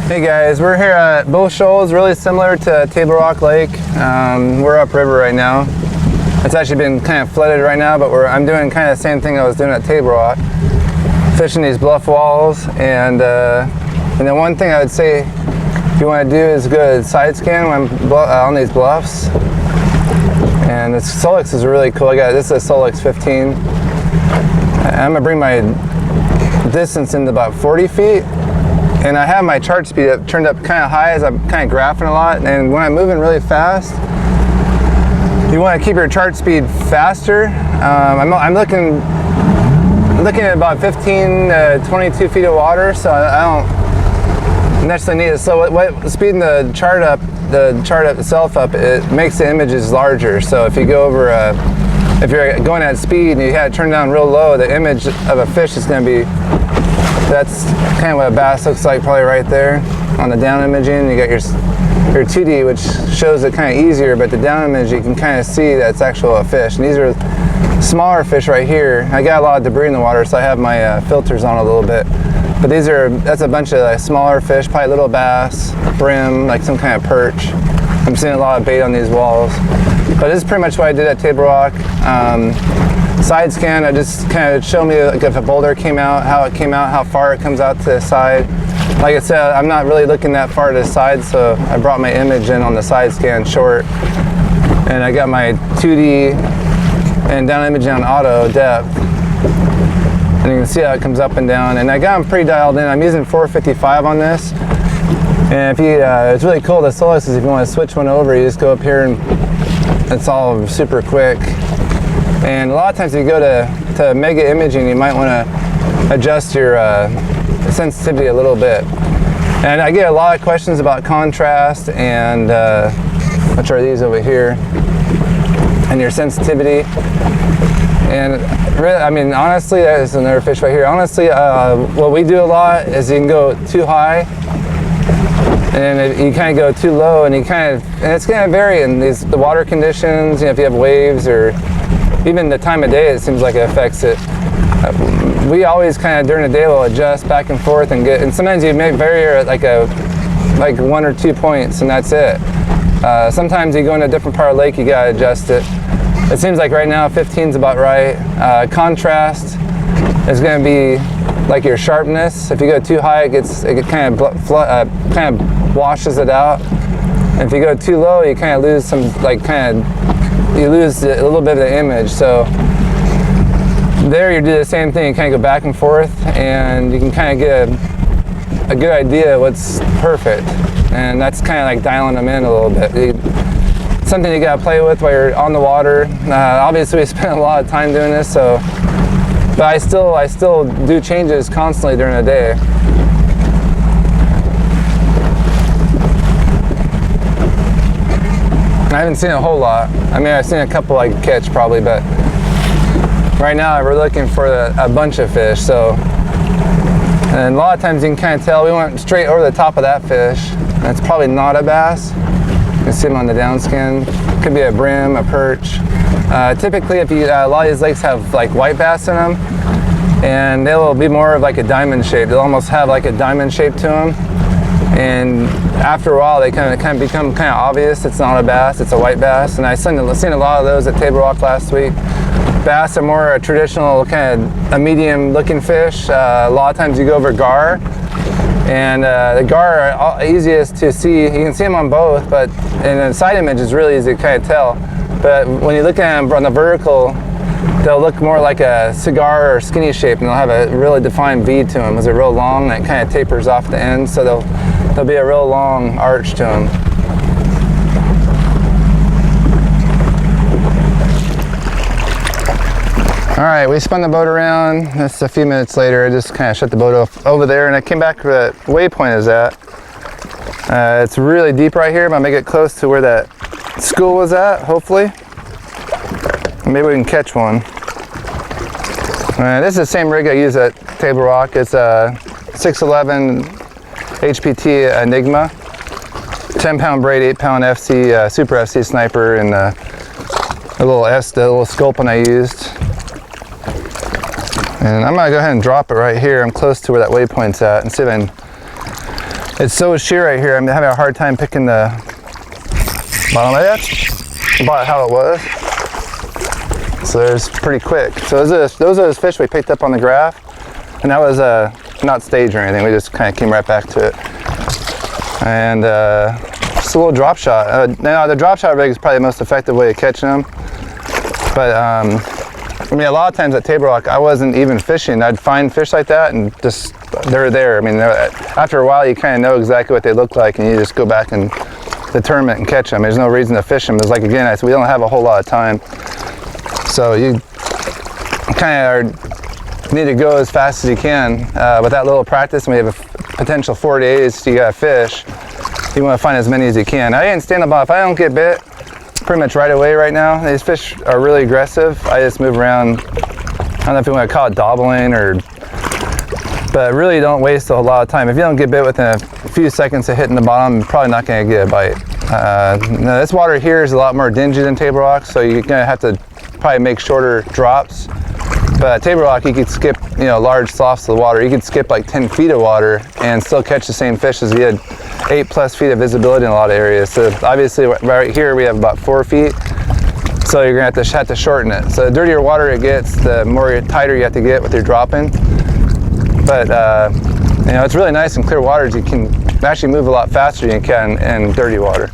Hey guys, we're here at both shoals, really similar to Table Rock Lake. We're upriver right now. It's actually been kind of flooded right now, but I'm doing kind of the same thing I was doing at Table Rock, fishing these bluff walls. And then one thing I would say if you want to do is go to side scan when I'm on these bluffs. And this Solix is really cool. This is a Solix 15. I'm gonna bring my distance into about 40 feet. And I have my chart speed turned up kind of high as I'm kind of graphing a lot. And when I'm moving really fast, you want to keep your chart speed faster. I'm looking at about 15 to 22 feet of water, so I don't necessarily need to slow it. Speeding the chart itself up, it makes the images larger. So if you go over, if you're going at speed and you had it turned down real low, the image of a fish is going to be. That's kind of what a bass looks like, probably right there on the down imaging. You got your 2D, which shows it kind of easier, but the down image you can kind of see that's actual a fish. And these are smaller fish right here. I got a lot of debris in the water, so I have my filters on a little bit. But that's a bunch of like smaller fish, probably little bass, brim, like some kind of perch. I'm seeing a lot of bait on these walls. But this is pretty much what I did at Table Rock. Side scan, I just kind of show me like if a boulder came out, how it came out, how far it comes out to the side. Like I said, I'm not really looking that far to the side, so I brought my image in on the side scan short. And I got my 2D and down imaging on auto depth. And you can see how it comes up and down. And I got them pretty dialed in. I'm using 455 on this. And it's really cool. The Solix is if you want to switch one over, you just go up here and it's all super quick. And a lot of times if you go to mega imaging, you might want to adjust your sensitivity a little bit. And I get a lot of questions about contrast and which are these over here, and your sensitivity. And really, I mean, honestly, there's another fish right here. Honestly, what we do a lot is you can go too high, and you kind of go too low, and it's going to vary in the water conditions. You know, if you have waves or even the time of day, it seems like it affects it. We always kind of during the day will adjust back and forth and sometimes you may vary at like 1 or 2 points and that's it. Sometimes you go in a different part of the lake, you gotta adjust it. It seems like right now 15 is about right. Contrast is going to be like your sharpness. If you go too high, it kind of washes it out. And if you go too low, you kind of lose you lose a little bit of the image. So there you do the same thing, you kind of go back and forth and you can kind of get a good idea of what's perfect. And that's kind of like dialing them in a little bit. Something you got to play with while you're on the water. Obviously we spend a lot of time doing this, but I still do changes constantly during the day. I haven't seen a whole lot. I mean, I've seen a couple I could catch probably, but right now we're looking for a bunch of fish. So, and a lot of times you can kind of tell we went straight over the top of that fish. And it's probably not a bass. You can see them on the down scan. Could be a brim, a perch. Typically, a lot of these lakes have like white bass in them, and they will be more of like a diamond shape. They'll almost have like a diamond shape to them. And after a while, they kind of become kind of obvious. It's not a bass; it's a white bass. And I've seen a lot of those at Table Rock last week. Bass are more a traditional kind of a medium-looking fish. A lot of times you go over gar, and the gar are easiest to see. You can see them on both, but in the side image it's really easy to kind of tell. But when you look at them on the vertical, they'll look more like a cigar or skinny shape, and they'll have a really defined V to them. They're real long, and it kind of tapers off the end, so there'll be a real long arch to them. All right, we spun the boat around. That's a few minutes later. I just kind of shut the boat off over there, and I came back to where that waypoint is at. It's really deep right here, but I'm gonna get close to where that school was at, hopefully. Maybe we can catch one. This is the same rig I use at Table Rock. It's a 611 HPT Enigma, 10-pound braid, 8-pound FC, Super FC sniper, and the little sculpin I used. And I'm gonna go ahead and drop it right here. I'm close to where that waypoint's at and see if I can It's so sheer right here. I'm having a hard time picking the bottom. That's about how it was. So there's pretty quick. So those are those fish we picked up on the graph, and that was not staged or anything. We just kind of came right back to it. And just a little drop shot. Now the drop shot rig is probably the most effective way of catching them. But I mean, a lot of times at Table Rock, I wasn't even fishing. I'd find fish like that and just, they're there. I mean, after a while, you kind of know exactly what they look like, and you just go back and determine it and catch them. There's no reason to fish them. It's like, again, we don't have a whole lot of time. So you kind of need to go as fast as you can. With that little practice, we have a potential 4 days, you got to fish. You want to find as many as you can. I ain't stand up. If I don't get bit, pretty much right away right now. These fish are really aggressive. I just move around. I don't know if you want to call it dabbling but really don't waste a lot of time. If you don't get bit within a few seconds of hitting the bottom, you're probably not going to get a bite. Now this water here is a lot more dingy than Table Rock, so you're going to have to probably make shorter drops. But at Table Rock, you could skip, large sloughs of the water. You could skip like 10 feet of water and still catch the same fish as you had 8+ feet of visibility in a lot of areas. So obviously right here we have about 4 feet. So you're gonna have to shorten it. So the dirtier water it gets, the more tighter you have to get with your dropping. But it's really nice in clear waters. You can actually move a lot faster than you can in dirty water.